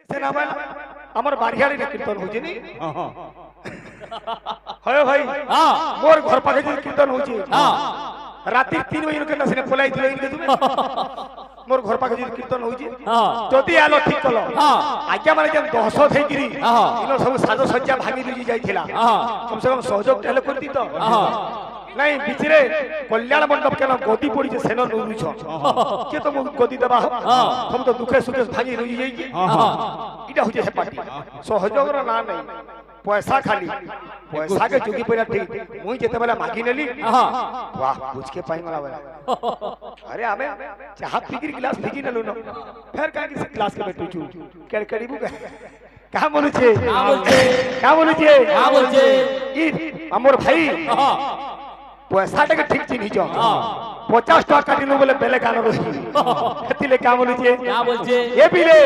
से नाम हमर बारियाड़ी कीर्तन होची नी हां भाई हां मोर घर पाखे कीर्तन होची हां राती 3 बजे के नसने फलाई दिले इनके तुमे मोर घर पाखे कीर्तन होची हां जदी आलो ठीक कलो हां आज्ञा माने जे 10 थई गिरी हां इनो सब साजो सज्जा भागी दुजी जाइथिला हां कम से कम सहयोग तेले करती तो हां नहीं बिचरे कल्याण मंडप के नाम गदी पड़ी जे सेनो नुरुछ के तो गदी देबा हां हम तो दुखे सुखे भागी रुई जाई हां इटा हो जे हे पार्टी सहयोग रो ना नहीं पैसा खाली पैसा के चुकी पड़ा ठीक मुई जेते बेला मागी नेली हां वाह पूछ के पाई मला बेला अरे आबे चाह फिकिर गिलास फिकी नेलो न फिर का किसी क्लास के बैठू छु केड़केड़ीबू का बोलू छे का बोलू छे ई हमर भाई हां पैसा टे ठीक चिन्ही छ 50 टका काटिनु बोले बेले कान रही हेतिले का बोलू छे ए बिले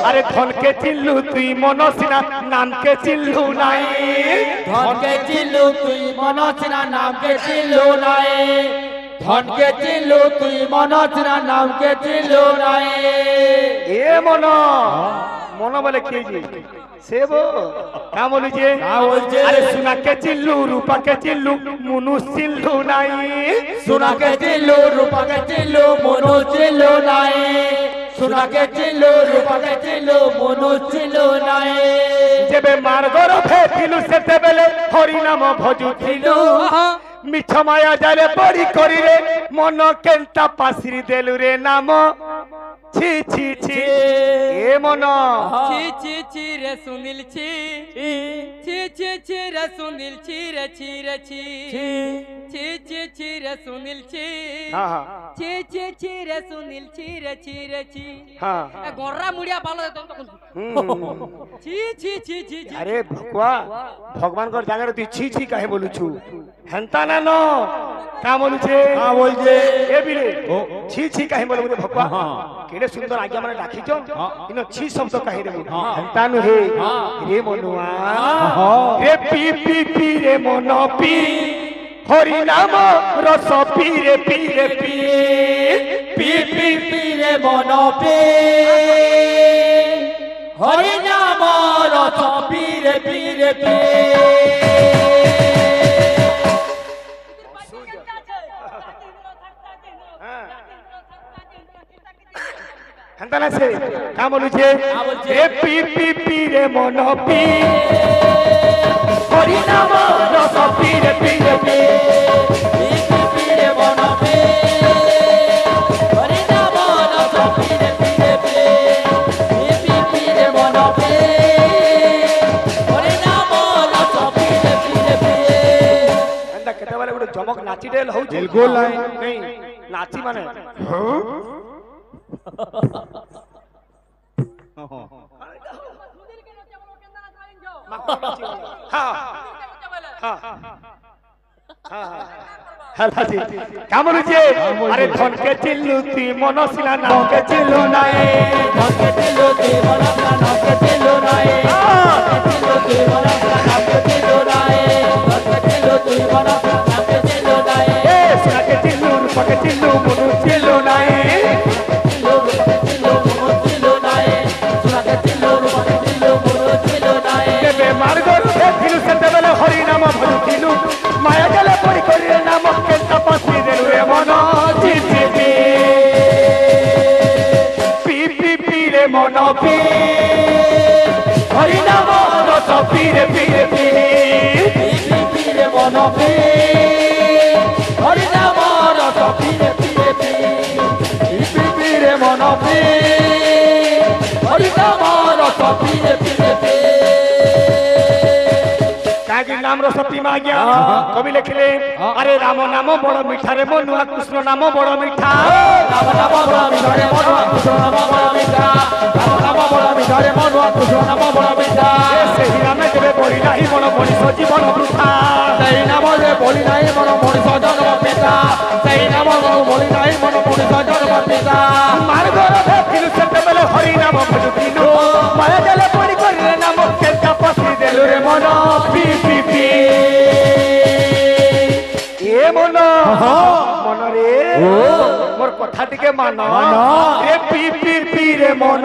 अरे धन के चिल्लू तुई मनसिना नाम के चिल्लू नाई धन के चिल्लू तुई मनसिना नाम के चिल्लू नाई धन के चिल्लू तुई मनसिना नाम के चिल्लू नाई ए मन बोले के जी सेबो का बोलू छे अरे सुना के चिल्लू रूपा के चिल्लू मुनु चिल्लू नाई सुना के चिल्लू रूपा के चिल्लू मुनु चिल्लू नाई सुना के चिल्लू रूपा के चिल्लू मुनु चिल्लू नाई जेबे मार्गर भेटिलु सेते बेले हरि नाम भजुथिलु मिछ माया जाले पड़ी करी रे मन केंता पासिरी देलु रे नाम छी छी छी ए मन छी रे सुनील छी छी रे सुनील छी रे छी रे सुनील छी हां हां छी रे सुनील छी रे हां ए गोर्रा मुड़िया बालो तो छी अरे भगवा भगवान कर जागर तू छी छी काहे बोलू छु हंता ना नो का बोलू छे हां बोल जे ए बिले छी छी काहे बोलू भगवा केडे सुंदर आज्ञा माने राखी छ इनो छी शब्द काहे रे हंता नु हे रे मनुआ रे पी पी पी रे मन पी हरि नाम रस पी रे पी रे मन पी हरि नाम रस पी रे हंताना से का बोलू छे रे पी पी पी रे मन पी हरि नाम रस पी रे मन पी हरि नाम रस पी रे मन पी हरि नाम रस पी अंदा केते वाले गुडे चमक नाची डेल हो बिल्कुल नहीं नाची माने का बोलू छे अरे धन के चिल्लू ती मनसिना नाम के चिल्लू नाई धन के चिल्लू ती मनसिना नाम के चिल्लू नाई चिल्लू ती मनसिना नाम के चिल्लू नाई धन के चिल्लू ती मनसिना नाम के चिल्लू नाई ए सुना के चिल्लू रूपा के चिल्लू मुनु चिल्लू नाई चिल्लू रूपा के चिल्लू मुनु चिल्लू नाई सुना के चिल्लू रूपा के चिल्लू मुनु चिल्लू नाई केबे मार्गर भेटिलु सेते बेले हरि नाम भजुथिलु माया गले पड़ी करी रे नाम केंता पासी देलु रे मन छी छी पी रे मन पी हरि नाम रस पी रे मन पी हरि नाम रस पी रे मन पी हरि नाम रस पी कागी नाम रस पी मागिया कवि लिखले अरे राम नाम बड़ मिठा रे मनुआ कृष्ण नाम बड़ मिठा राम नाम बड़ मिठा रे मनुआ कृष्ण नाम बड़ मिठा राम नाम बड़ मिठा रे मनुआ कृष्ण नाम बड़ मिठा सेही नाम जेबे बड़ी नाही मन मनीष जीवन वृथा सेही नाम जे बड़ी नाही मन मनीष जन्म पिता सेही नाम बड़ी नाही मन मनीष जन्म पिता मार्गर भेटिलु सेते बेले हरि नाम भजुथिलु माया गले पड़ी करी रे नाम केंता पासी देलु रे मन पी ए मन रे मोर कथा टिके मान रे पी रे मन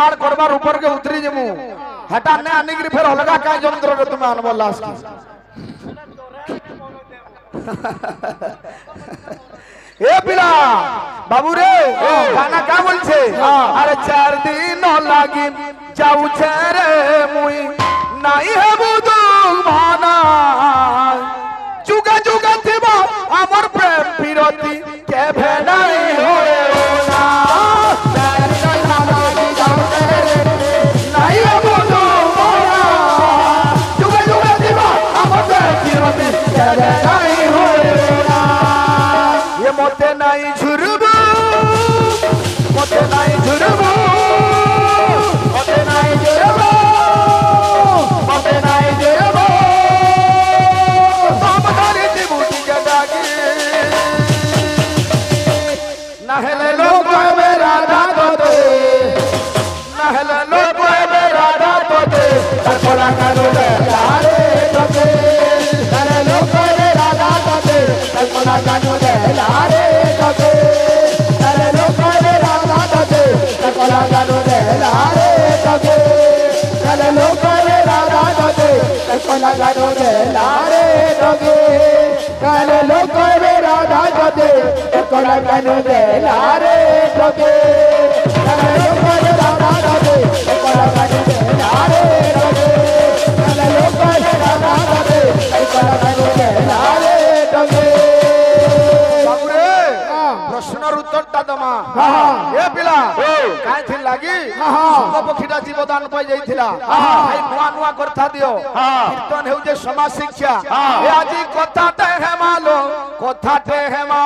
पार करबार ऊपर के उतरी जमु हटा ने आनी कि फिर अलगा का यंत्र के तुम आनबो लास्ट ए पिला बाबू रे गाना का बोलछे अरे 4 दिन लागी जाऊ छे रे मुई नाही हे बुदु भाना जुगा जुगा थिबा हमर प्रेम विरोधी के भेनाई होए ना नाही हे बुदु भाना जुगा जुगा थिबा हमर प्रेम विरोधी के भेनाई होए ना ये मोते नाही झुरबू मोते नाही झुरबू मोते नाही झुरबू मोते नाही झुरबू बाप करे ती बूटी के डागी नहले लोग मेरा राधा दे नहले लोग मेरा राधा दे तकोला करो ले लारे तके नहले लोग मेरा राधा दे तकोला करो ले लारे तके नहले लोग मेरा राधा दे तकोला करो ले लारे तके नहले लोग मेरा राधा दे तकोला करो ले लारे तके नहले लोग मेरा राधा दे तकोला करो ले लारे तके नहले लोग मेरा राधा दे तकोला करो ले लारे तके नहले लोग मेरा राधा दे तकोला करो ले लारे तके प्रश्नर उत्तरटा दमा ए पिला काई थी लागी सुख पखीटा जीवदान पाई जाइथिला भाई नुआ नुआ करथा दियो कीर्तन हेउ जे समाज शिक्षा ए आजी कथाटे हेमालो कथाटे हेमा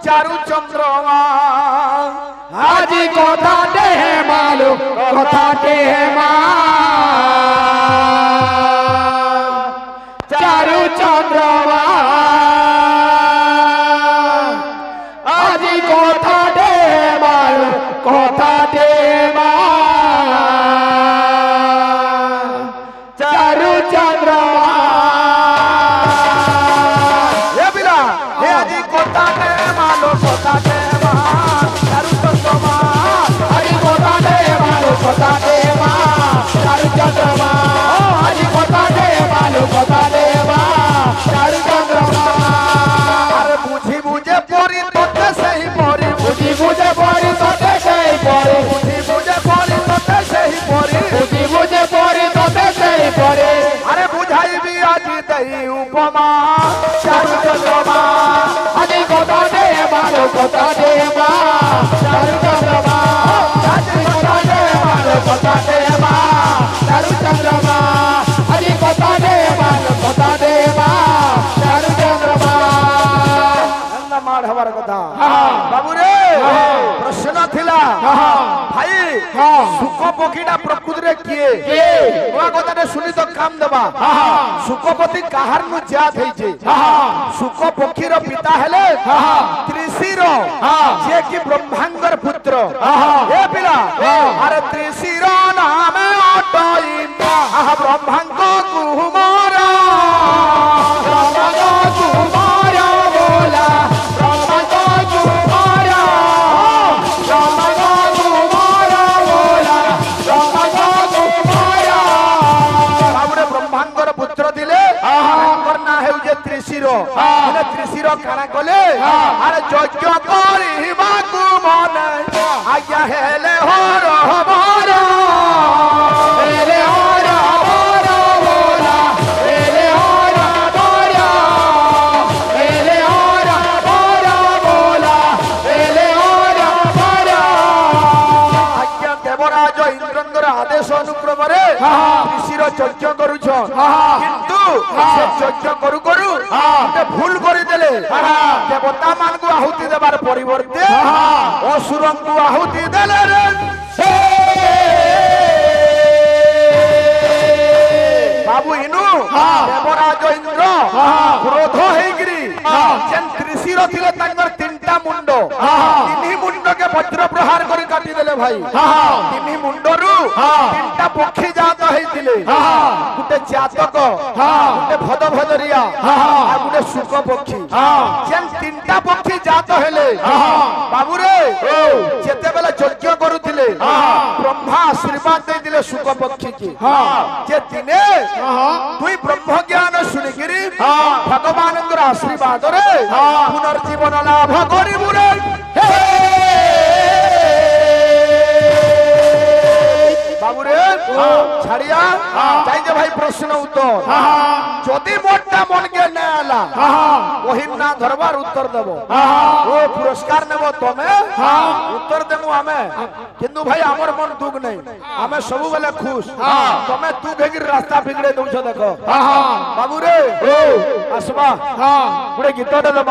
चारु चंद्रमा आजी कथाटे हेमालो कथाटे हेमा चारु चंद्रमा কথা দে মাল কথা দে মা চারু চন্দ্রমা এ বিলা হে আজি কথা দে মাল কথা দে মা চারু চন্দ্রমা আজি কথা দে মাল কথা দে মা চারু চন্দ্রমা আজি কথা দে মাল কথা দে মা চারু চন্দ্রমা আরে বুঝি বুঝে পরি তোতে সেই পরি বুঝি বুঝে পরি তোতে সেই পরি বুঝি বুঝে পরি তোতে সেই পরি বুঝি বুঝে পরি তোতে সেই পরি আরে বুঝাইবি আজি দেই উপমা চারু চন্দ্রমা আজি কথা দে মালো কথা দে মা চারু চন্দ্রমা আজি কথা দে মালো কথা দে মা চারু চন্দ্রমা আজি কথা দে মালো কথা দে মা চারু চন্দ্রমা আল্লাহ মার হবার কথা বাবু রে প্রশ্ন থিলা ভাই সুখ পক্ষীটা প্রকৃতিরে কিয়ে নয়া কথাটা শুনি তো কাম দেবা সুখপতি কাহার নু জাত হইছে সুখ পক্ষীর পিতা হেলে ত্রিশির যে কি ব্রহ্মাঙ্গর পুত্র এ পিলা আরে ত্রিশির নামে অটই ব্রহ্মাঙ্গ কুমার ব্রহ্মাঙ্গ কুমার बोला ब्रह्मांड कुमारा ब्रह्मांड कुमारा बोला ब्रह्मांड कुमारा बाबुरे ब्रह्मांडर पुत्र दिले तांकर ना हेउ जे त्रिशिर माने त्रिशिर काना कले अरे यज्ञ करिबा कु मन आज्ञा हेले हर हमारा हेले हर हमारा बोला हेले हर हमारा हेले हर हमारा बोला हेले हर हमारा आज्ञा देवराज इंद्रंगर आदेश अनुक्रम रे ऋषिर यज्ञ करूछ किंतु से यज्ञ करू करू ते भूल करि देले देवता मान को आहुति देबार परिवर्ते असुरन को आहुति देले रे बाबू इनु देवराज इंद्र क्रोध हेगिरी जेन ऋषिर थिले तांगर तीनटा मुंड तिनि मुंड के বজ্র প্রহার করে কাটি দেলে ভাই তিনি মুন্ডরু তিনটা পক্ষী জাত হইতিলে গুটে জাতক গুটে ভদ ভদরিয়া আর গুটে শুক পক্ষী যেন তিনটা পক্ষী জাত হেলে বাবুরে যেতেবেলে যজ্ঞ করুଥିଲେ ব্রহ্মা আশীর্বাদ ଦେଇଥିଲେ শুক পক্ষী কি যে দিনে তুই ব্রহ্ম জ্ঞান শুনিকিরি ভগবানଙ୍କର আশীর্বাদরে পুনর্জীবন লাভ করিবু রে বাবুরে ছাড়িয়া যাই যে ভাই প্রশ্ন উত্তর যদি মোরটা মনকে না আলা ওহিন না ধরবার উত্তর দেব ও পুরস্কার নেব তুমি উত্তর দেবো আমি কিন্তু ভাই আমার মন দুঃখ নেই আমি সবুবেলে খুশ তুমি দুঃখ হেগির রাস্তা বিগড়ে দৌছ দেখো বাবুরে আসবা গোটে গীতটা দেব